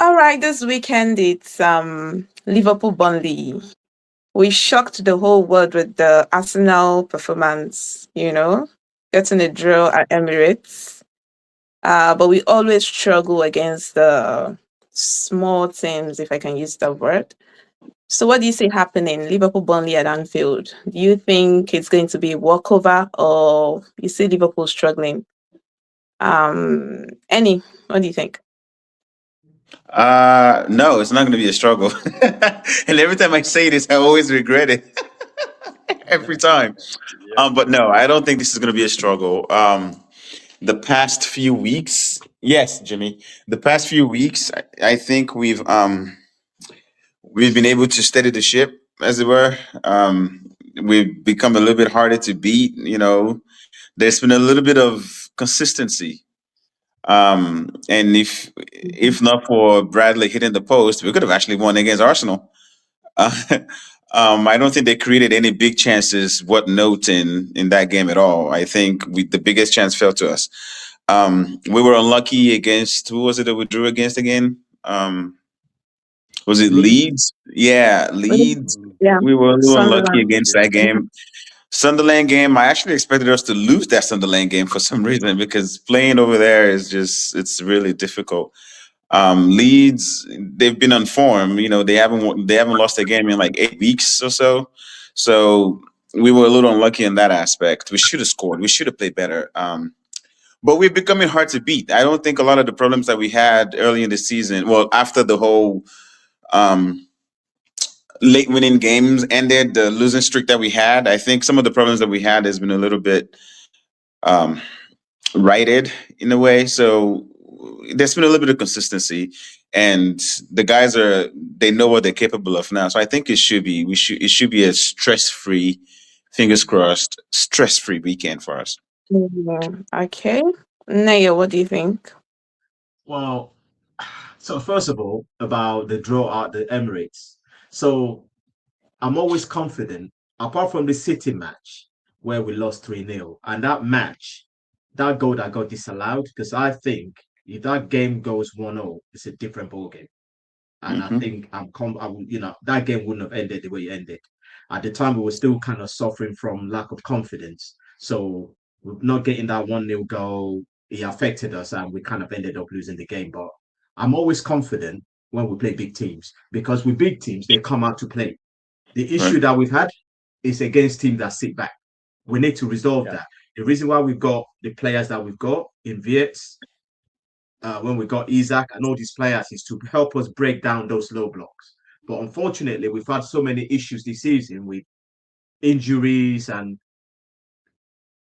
All right, this weekend it's Liverpool Burnley. We shocked the whole world with the Arsenal performance, getting a draw at Emirates. But we always struggle against the small teams, if I can use that word. So what do you see happening? Liverpool Burnley at Anfield. Do you think it's going to be a walkover or you see Liverpool struggling? What do you think? No, it's not going to be a struggle. And every time I say this, I always regret it. Every time. Yeah. But no, I don't think this is going to be a struggle. The past few weeks, yes, Jimmy, the past few weeks, I think we've been able to steady the ship, as it were. We've become a little bit harder to beat. There's been a little bit of consistency. And if not for Bradley hitting the post, we could have actually won against Arsenal. Uh, I don't think they created any big chances, what note in that game at all. I think the biggest chance fell to us. We were unlucky against, who was it that we drew against again? Was it Leeds. Leeds? Yeah, Leeds. Mm. Yeah, We were a little unlucky Sunderland. against that game. Sunderland game, I actually expected us to lose that Sunderland game for some reason because playing over there is it's really difficult. Leeds, they've been on form. They haven't lost a game in like 8 weeks or so. So we were a little unlucky in that aspect. We should have scored. We should have played better. But we're becoming hard to beat. I don't think a lot of the problems that we had early in the season, well, after the whole um, late winning games ended, the losing streak that we had, I think some of the problems that we had has been a little bit um, righted in a way. So there's been a little bit of consistency, and the guys they know what they're capable of now. So I think it should be a stress free, fingers crossed, stress free weekend for us. Okay. Naya, what do you think? Well, so first of all, about the draw at the Emirates. So I'm always confident, apart from the City match where we lost 3-0, and that match, that goal that got disallowed, because I think if that game goes 1-0, it's a different ball game. And I Hmm. think that game wouldn't have ended the way it ended. At the time, we were still kind of suffering from lack of confidence. So not getting that 1-0 goal, it affected us and we kind of ended up losing the game. But I'm always confident when we play big teams because with big teams, they come out to play. The Right. issue that we've had is against teams that sit back. We need to resolve Yeah. that. The reason why we've got the players that we've got in Viets, when we got Isaac and all these players is to help us break down those low blocks. But unfortunately, we've had so many issues this season with injuries, and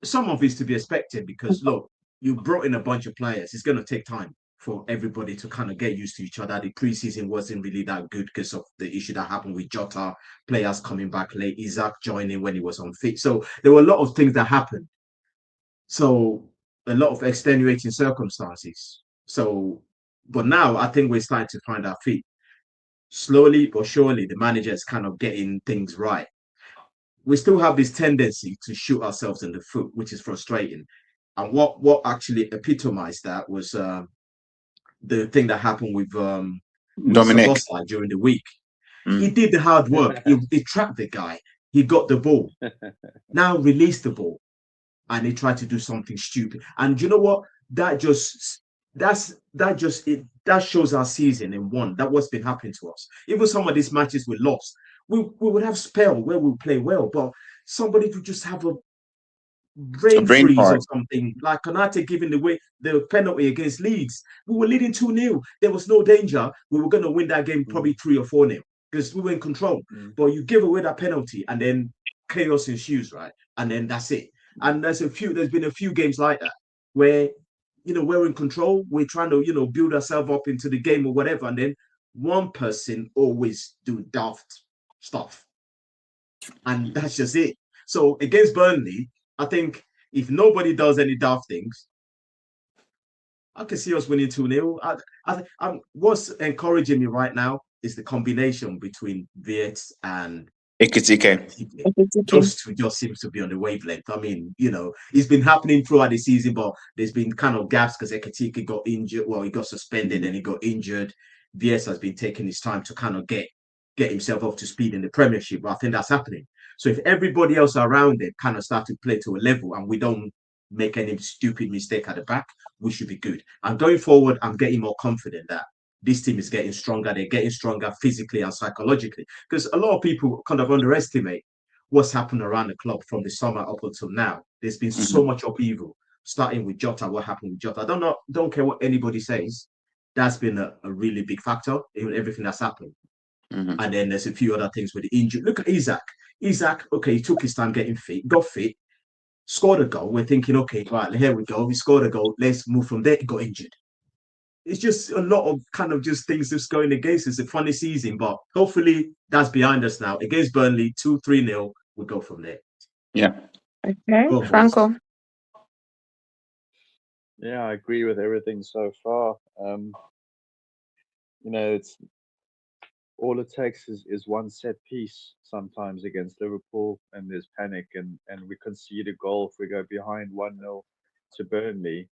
some of it's to be expected because, look, you brought in a bunch of players. It's going to take time for everybody to kind of get used to each other. The preseason wasn't really that good because of the issue that happened with Jota, players coming back late, Isaac joining when he was unfit. So there were a lot of things that happened. So a lot of extenuating circumstances. So, but now I think we're starting to find our feet. Slowly but surely, the manager is kind of getting things right. We still have this tendency to shoot ourselves in the foot, which is frustrating. And what actually epitomized that was the thing that happened with Dominic. Sabosa during the week. He Mm. did the hard work. He trapped the guy. He got the ball. Now release the ball, and he tried to do something stupid. And you know what? That shows our season in one. That what's been happening to us. Even some of these matches we lost, we would have spell where we play well, but somebody would just have a A brain brain freeze or fart. something. Like Konate giving away the penalty against Leeds. We were leading 2-0. There was no danger. We were gonna win that game probably Mm, 3 or 4-0 because we were in control. mm. But you give away that penalty and then chaos ensues, right? And then that's it. And there's been a few games like that where we're in control, we're trying to, build ourselves up into the game or whatever, and then one person always do daft stuff. And that's just it. So against Burnley, I think if nobody does any daft things, I can see us winning 2-0. What's encouraging me right now is the combination between Viet and Ekitike. Ekitike. It's okay. Those two just seems to be on the wavelength. I mean, it's been happening throughout the season, but there's been kind of gaps because Ekitike got injured. Well, he got suspended and he got injured. VS has been taking his time to kind of get himself up to speed in the Premiership. But I think that's happening. So if everybody else around it kind of start to play to a level and we don't make any stupid mistake at the back, we should be good. And going forward, I'm getting more confident that this team is getting stronger. They're getting stronger physically and psychologically. Because a lot of people kind of underestimate what's happened around the club from the summer up until now. There's been so much upheaval, starting with Jota, what happened with Jota. Don't care what anybody says. That's been a really big factor in everything that's happened. And then there's a few other things with the injury. Look at Isaac. Isaac, okay, he took his time getting fit, got fit, scored a goal. We're thinking, okay, right, here we go. We scored a goal. Let's move from there. He got injured. It's just a lot of kind of just things just going against us. It's a funny season, but hopefully that's behind us now. Against Burnley, 2-3-0, we go from there. Yeah. Okay, Go, boys. Franco. Yeah, I agree with everything so far. It's all it takes is one set piece sometimes against Liverpool, and there's panic, and we concede a goal if we go behind 1-0 to Burnley.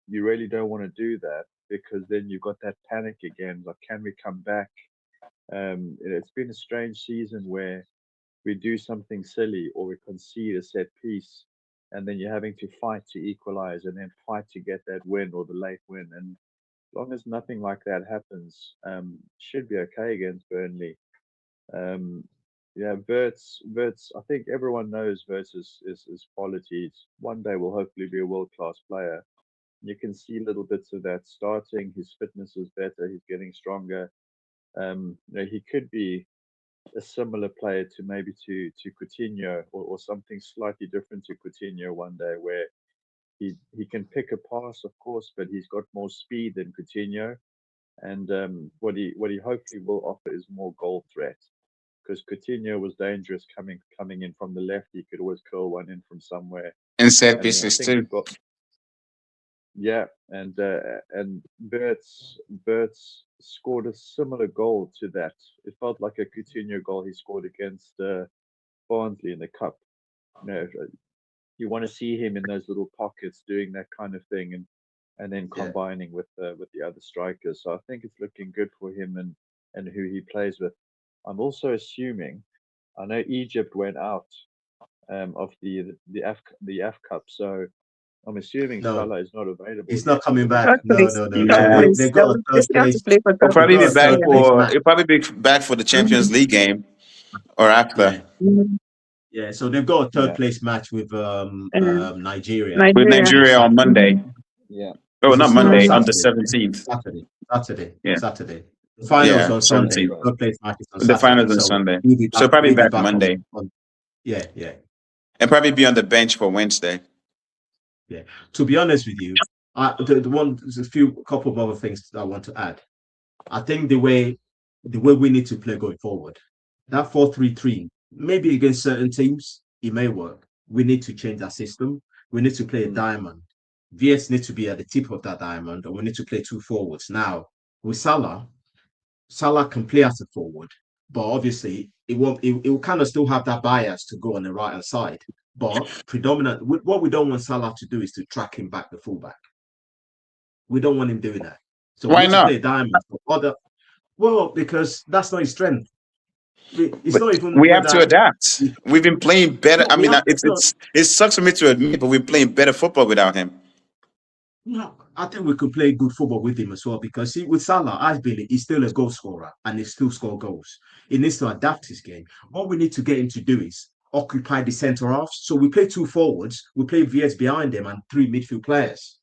You really don't want to do that, because then you've got that panic again. Like, can we come back? It's been a strange season where we do something silly or we concede a set piece, and then you're having to fight to equalize and then fight to get that win or the late win. And as long as nothing like that happens, should be okay against Burnley. Wirtz, I think everyone knows Wirtz is qualities. One day will hopefully be a world-class player. You can see little bits of that starting. His fitness is better. He's getting stronger. He could be a similar player to maybe to Coutinho, or something slightly different to Coutinho one day, where he can pick a pass, of course, but he's got more speed than Coutinho. And what he hopefully will offer is more goal threat, because Coutinho was dangerous coming in from the left. He could always curl one in from somewhere. And set pieces too. Yeah, and Bert's scored a similar goal to that. It felt like a Coutinho goal he scored against Barnsley in the cup. You want to see him in those little pockets doing that kind of thing, and then combining with the other strikers. So I think it's looking good for him and who he plays with. I'm also assuming, I know Egypt went out of the F Cup, so I'm assuming Salah is not available. He's not coming back. No. They got a third place. He'll probably be back he'll probably be back for the Champions League game or after. Yeah, so they've got a third place match with Nigeria. With Nigeria on Monday. Yeah. Oh, not Monday, on the 17th. Saturday. The finals on Sunday. Third place match is on Saturday. The finals on Sunday. So probably back Monday. Yeah. And probably be on the bench for Wednesday. Yeah. To be honest with you, there's a couple of other things that I want to add. I think the way we need to play going forward, that 4-3-3, maybe against certain teams, it may work. We need to change that system. We need to play a diamond. VS needs to be at the tip of that diamond, and we need to play two forwards. Now, with Salah can play as a forward, but obviously it will kind of still have that bias to go on the right hand side. But what we don't want Salah to do is to track him back the fullback. We don't want him doing that. So why not? Play diamond for because that's not his strength. It's not even. We have to adapt. We've been playing better. I mean, it sucks for me to admit, but we're playing better football without him. No, I think we could play good football with him as well, because with Salah, I believe he's still a goal scorer and he still scores goals. He needs to adapt his game. What we need to get him to do is occupy the centre half. So we play two forwards, we play VS behind them and three midfield players.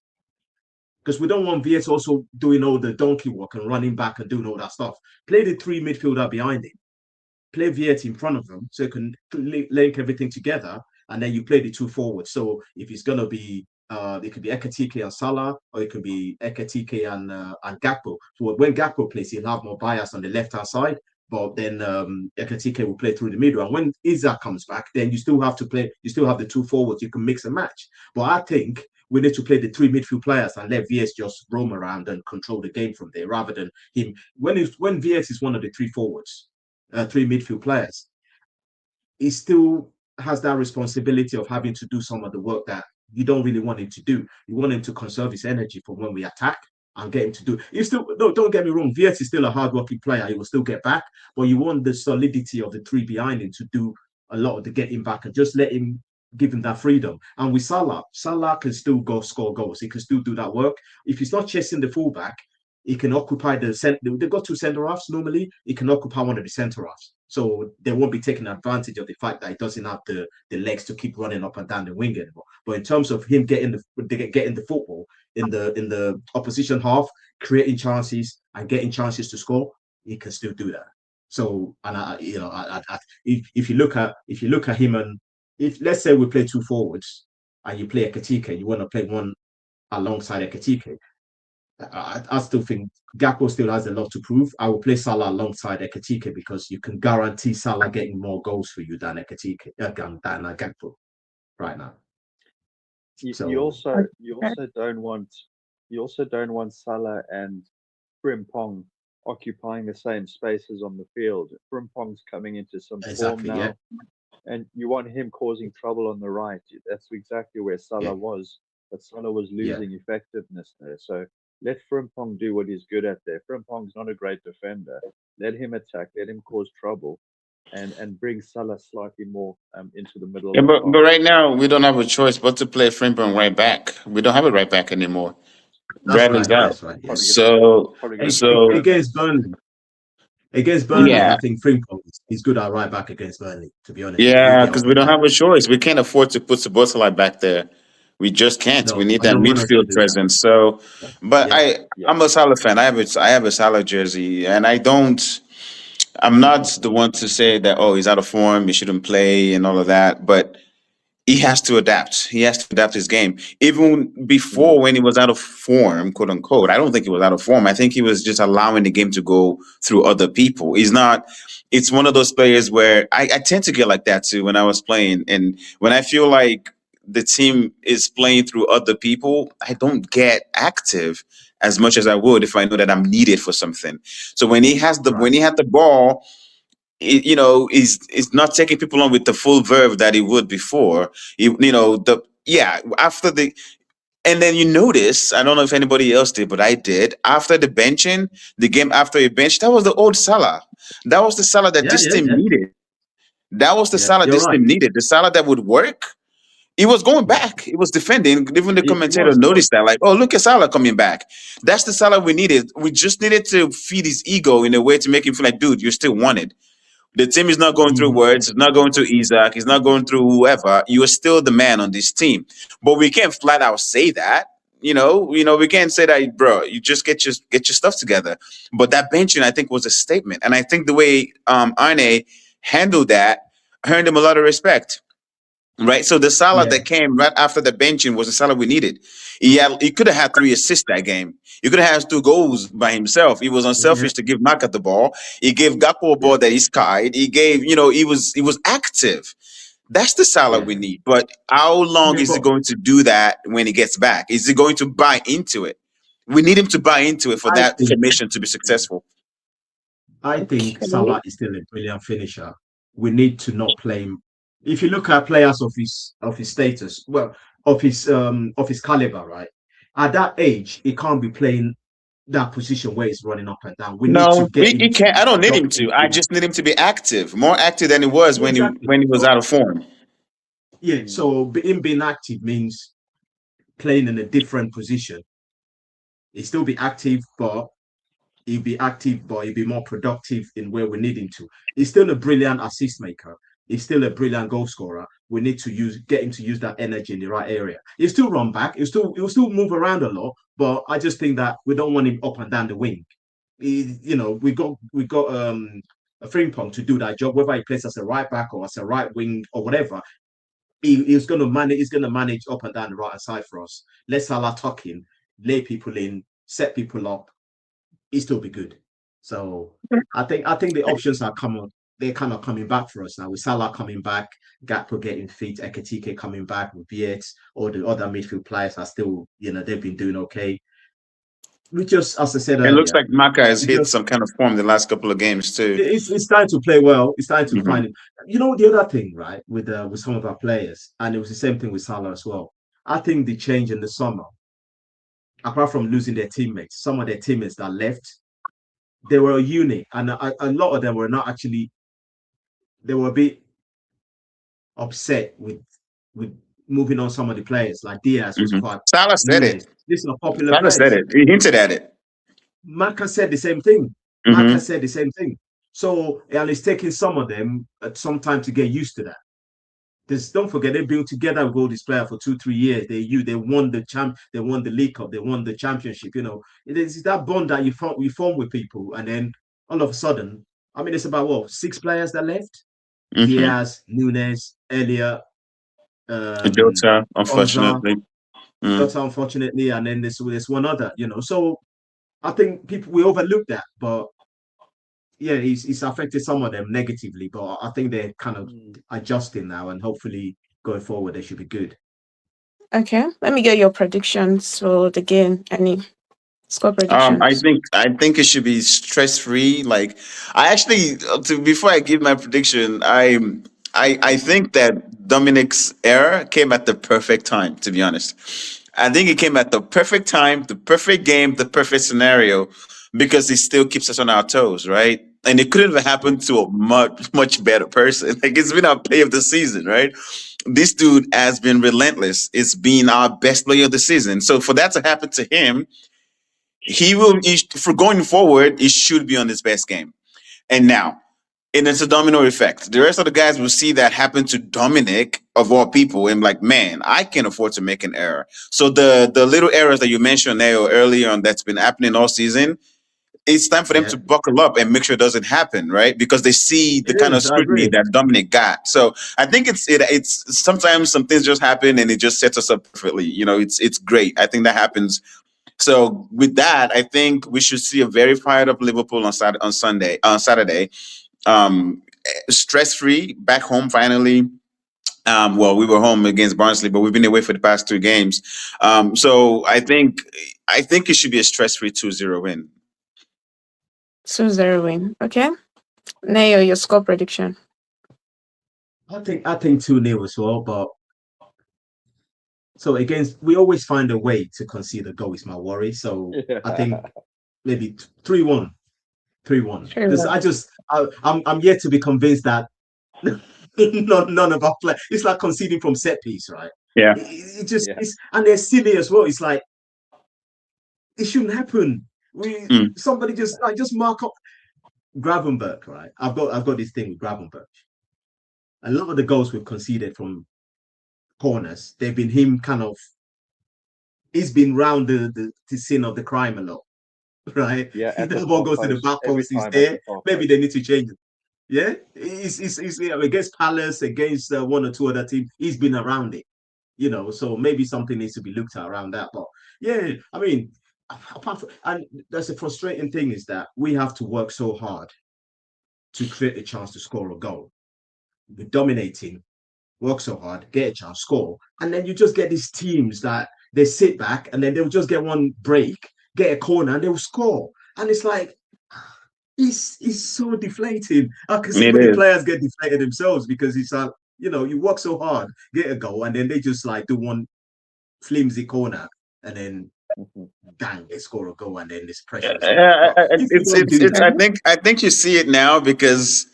Because we don't want VS also doing all the donkey walk and running back and doing all that stuff. Play the three midfielder behind him. Play VS in front of them so you can link everything together, and then you play the two forwards. So if it's going to be it could be Ekatike and Salah, or it could be Ekatike and Gakpo. So when Gakpo plays, he'll have more bias on the left-hand side, but then Ekatike will play through the middle. And when Isaac comes back, then you still have the two forwards. You can mix and match. But I think we need to play the three midfield players and let VS just roam around and control the game from there, rather than him. When VS is one of the three forwards, three midfield players, he still has that responsibility of having to do some of the work that you don't really want him to do. You want him to conserve his energy for when we attack. and get him to do. You still don't get me wrong. Viet is still a hardworking player. He will still get back, but you want the solidity of the three behind him to do a lot of the getting back and just let him give him that freedom. And with Salah can still go score goals. He can still do that work. If he's not chasing the fullback, he can occupy the center. They've got two centre halves normally. He can occupy one of the centre halves. So they won't be taking advantage of the fact that he doesn't have the legs to keep running up and down the wing anymore. But in terms of him getting the football in the opposition half, creating chances and getting chances to score, he can still do that. So, and if you look at him, and if let's say we play two forwards and you play Ekitike, you want to play one alongside Ekitike, I still think Gakpo still has a lot to prove. I will play Salah alongside Ekitike because you can guarantee Salah getting more goals for you than Ekitike than Gakpo right now. You also don't want Salah and Frimpong occupying the same spaces on the field. Frimpong's coming into some form now, yeah. And you want him causing trouble on the right. That's exactly where Salah was, but Salah was losing effectiveness there. So let Frimpong do what he's good at there. Frimpong's not a great defender. Let him attack. Let him cause trouble, and bring Salah slightly more into the middle. Yeah, but right now we don't have a choice but to play Frimpong right back. We don't have a right back anymore. Bradley's out. That's right. Yeah. So against Burnley. Against Burnley, I think Frimpong is good at right back against Burnley, to be honest. Yeah, because we don't have a choice. We can't afford to put Szoboszlai back there. We just can't. No, we need that midfield presence. So, but I'm a Salah fan. I have a Salah jersey, and I'm not the one to say that, oh, he's out of form, he shouldn't play and all of that. But he has to adapt. He has to adapt his game. Even before, when he was out of form, quote unquote, I don't think he was out of form. I think he was just allowing the game to go through other people. It's one of those players where I tend to get like that too when I was playing. And when I feel like the team is playing through other people, I don't get active as much as I would if I know that I'm needed for something. So when he had the ball, he's not taking people on with the full verve that he would before. And then you notice, I don't know if anybody else did, but I did. After the benching, the game after he benched, that was the old Salah. That was the Salah that this team needed. That was the Salah this team needed. The Salah that would work. He was going back. He was defending. Even the commentator noticed that, like, oh, look at Salah coming back. That's the Salah we needed. We just needed to feed his ego in a way to make him feel like, dude, you're still wanted. The team is not going through words. It's not going through Isaac. It's not going through whoever. You are still the man on this team. But we can't flat out say that. We can't say that, bro. You just get your stuff together. But that benching, I think, was a statement. And I think the way Arne handled that earned him a lot of respect. Right, so the Salah that came right after the benching was the Salah we needed. He could have had 3 assists that game. He could have had 2 goals by himself. He was unselfish to give Maka the ball. He gave Gakpo a ball that he skied. He gave, he was active. That's the Salah we need. But how long is he going to do that when he gets back? Is he going to buy into it? We need him to buy into it for that formation to be successful. I think Salah is still a brilliant finisher. We need to not play him. If you look at players of his status, of his caliber, right? At that age, he can't be playing that position where he's running up and down. We need to get he can't. I don't need him to. I just need him to be active, more active than he was when he was out of form. Yeah. So him being active means playing in a different position. He still be active, but he'll be more productive in where we need him to. He's still a brilliant assist maker. He's still a brilliant goal scorer. We need to get him to use that energy in the right area. He'll still run back. He'll still move around a lot. But I just think that we don't want him up and down the wing. We got a Frimpong to do that job, whether he plays as a right back or as a right wing or whatever. He's going to manage. He's going to manage up and down the right side for us. Let Salah tuck in, lay people in, set people up. He'll still be good. So I think the options are coming. They're kind of coming back for us now. With Salah coming back, Gakpo getting fit, Ekitike coming back, with Viet, all the other midfield players are still, they've been doing okay. We just, as I said earlier, it looks like Maka has hit some kind of form the last couple of games too. It's starting to play well. It's starting to find it. The other thing, right, with some of our players, and it was the same thing with Salah as well. I think the change in the summer apart from losing their teammates, some of their teammates that left, they were a unit, and a lot of them were not actually. They were a bit upset with moving on some of the players. Like Diaz was Mhm. quite Salah said it. Nunes. These are popular Salah said players. it. He hinted at it. Maka said the same thing. Maka Hmm. said the same thing. So, and it's taking some of them some time to get used to that. Because don't forget, they built together with all these players for 2-3 years. They won the they won the League Cup, they won the championship. It is that bond that you form with people, and then all of a sudden, I mean, it's about what 6 players that left: Hmm. Diaz, Nunes, Elliot, Jota, Konza, unfortunately. Mm. Jota, unfortunately, and then there's one other. So I think people we overlook that, but yeah, he's affected some of them negatively, but I think they're kind of adjusting now, and hopefully going forward they should be good. Okay, let me get your predictions for the game. Any score I predictions? think it should be stress free. Like I actually, before I give my prediction, I think that Dominic's error came at the perfect time. To be honest, I think it came at the perfect time, the perfect game, the perfect scenario, because it still keeps us on our toes, right? And it couldn't have Yeah, happened to a much better person. Like it's been our play of the season, right? This dude has been relentless. It's been our best player of the season. So for that to happen to him, for going forward, he should be on his best game. And now, and it's a domino effect. The rest of the guys will see that happen to Dominic of all people, and like, man, I can't afford to make an error. So the little errors that you mentioned, Neo, earlier on, that's been happening all season, it's time for them yeah, to buckle up and make sure it doesn't happen, right? Because they see the it kind of is. I scrutiny agree. that Dominic got. So I think it's sometimes some things just happen and it just sets us up perfectly. It's great. I think that happens. So with that, I think we should see a very fired up Liverpool on Saturday. Um, Stress free, back home finally. Well, we were home against Barnsley, but we've been away for the past 2 games. So I think it should be a stress free 2-0 win. 2-0 win. Okay. Nayo, your score prediction. I think 2-0 as well, but so against we always find a way to concede a goal is my worry. So I think maybe 3-1. 3-1. Because 3-1. I'm yet to be convinced that none of our play. It's like conceding from set piece, right? Yeah. It just Yeah. it's and they're silly as well. It's like it shouldn't happen. Mm. Somebody just mark up Gravenberg, right? I've got this thing with Gravenberg. A lot of the goals we've conceded from corners, they've been him kind of. He's been round the scene of the crime a lot, right? Yeah, If at the the ball far goes to the post. back Every post, he's time at the there. far Maybe post. they need to change it. Yeah, he's against Palace, against one or two other teams. He's been around it, so maybe something needs to be looked at around that. But yeah, I mean, apart from, and that's a frustrating thing is that we have to work so hard to create a chance to score a goal. We're dominating, work so hard, get a chance, score, and then you just get these teams that they sit back and then they'll just get one break, get a corner, and they'll score. And it's like it's so deflating. I can see It when the is. players get deflated themselves because it's like, you work so hard, get a goal, and then they just like do one flimsy corner and then Mhm. bang, they score a goal and then this pressure is on. But if we It's don't it's do it's. that, I think you see it now because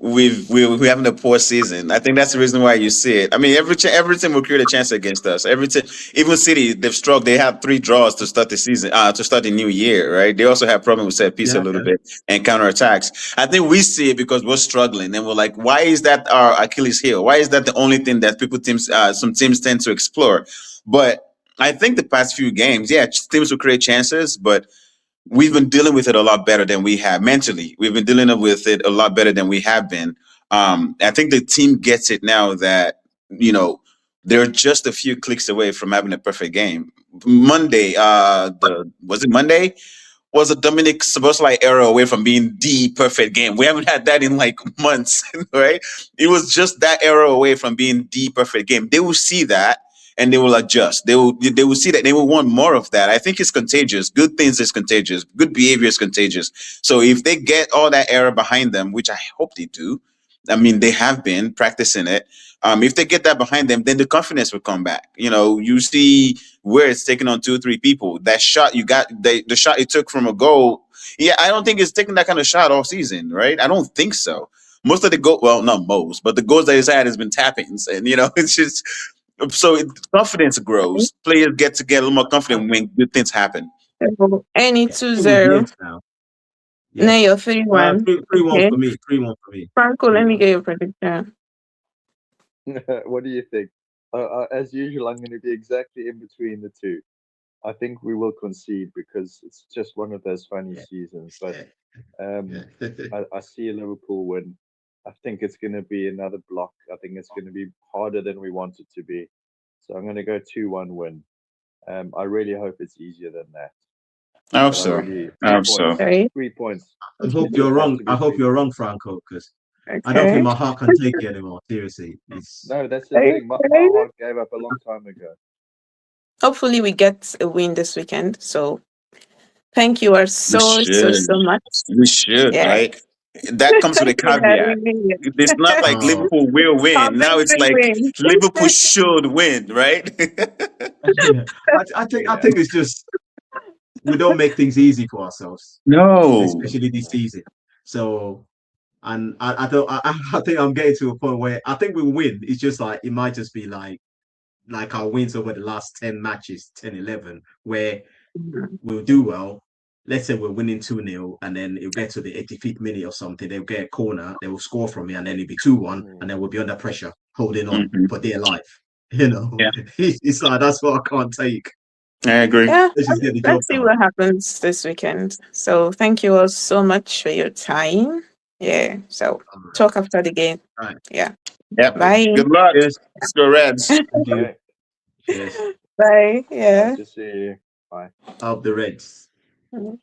we're having a poor season. I think that's the reason why you see it. I mean, every team will create a chance against us. Every team, even City, they've struggled. They have 3 draws to start the season, to start the new year, right? They also have problem with set piece a yeah, little yeah, bit and counterattacks. I think we see it because we're struggling and we're like, why is that our Achilles heel? Why is that the only thing that some teams tend to explore? But I think the past few games, yeah, teams will create chances, but we've been dealing with it a lot better than we have mentally. We've been dealing with it a lot better than we have been. I think the team gets it now that they're just a few clicks away from having a perfect game. Monday, was it Monday? Was a Dominic Szoboszlai era away from being the perfect game. We haven't had that in like months, right? It was just that era away from being the perfect game. They will see that and they will adjust. They will see that they will want more of that. I think it's contagious. Good things is contagious. Good behavior is contagious. So if they get all that era behind them, which I hope they do, I mean, they have been practicing it. If they get that behind them, then the confidence will come back. You see where it's taking on 2 or 3 people. That shot you got, the shot you took from a goal. Yeah, I don't think it's taking that kind of shot all season, right? I don't think so. Most of the well, not most, but the goals that he's had has been tappings, and it's just confidence grows. Players get to get a little more confident when good things happen. So, any Yeah, I think with 2-0. Yates now. Now Yes. you're 3-1. 3-1 Okay. for me. 3-1 for me. Franco, let me 3-1. get your prediction. What do you think? As usual, I'm going to be exactly in between the two. I think we will concede because it's just one of those funny seasons. But I see Liverpool win. I think it's going to be another block. I think it's going to be harder than we want it to be. So I'm going to go 2-1 win. I really hope it's easier than that. I hope But so. really, I hope so. Okay. 3 points. I hope you're wrong. I hope you're wrong, Franco, because I don't Okay. think my heart can take it anymore. Seriously. No, that's the thing. My heart gave up a long time ago. Hopefully we get a win this weekend. So thank you all so much. We should, Yeah. right? That comes with a Yeah, caveat. really. It's not like Liverpool will win. Now it's like Win. Liverpool should win, right? I think it's just we don't make things easy for ourselves, No. especially this season. So, and I think I'm getting to a point where I think we'll win. It's just like it might just be like our wins over the last 10 matches, 10, 11, where we'll do well. Let's say we're winning 2-0, and then it'll get to the 85th minute or something. They'll get a corner, they will score from it, and then it'll be 2-1, and then we'll be under pressure, holding on for dear life. Yeah. It's like that's what I can't take. I agree. Yeah, Let's just get the job let's see done. what happens this weekend. So thank you all so much for your time. Yeah. So talk after the game. Right. Yeah. Yep. Bye. Good luck. Cheers. Let's go Reds. Thank you. Okay. Cheers. Bye. Yeah. Nice to see you. Bye. Up the Reds. Mhm.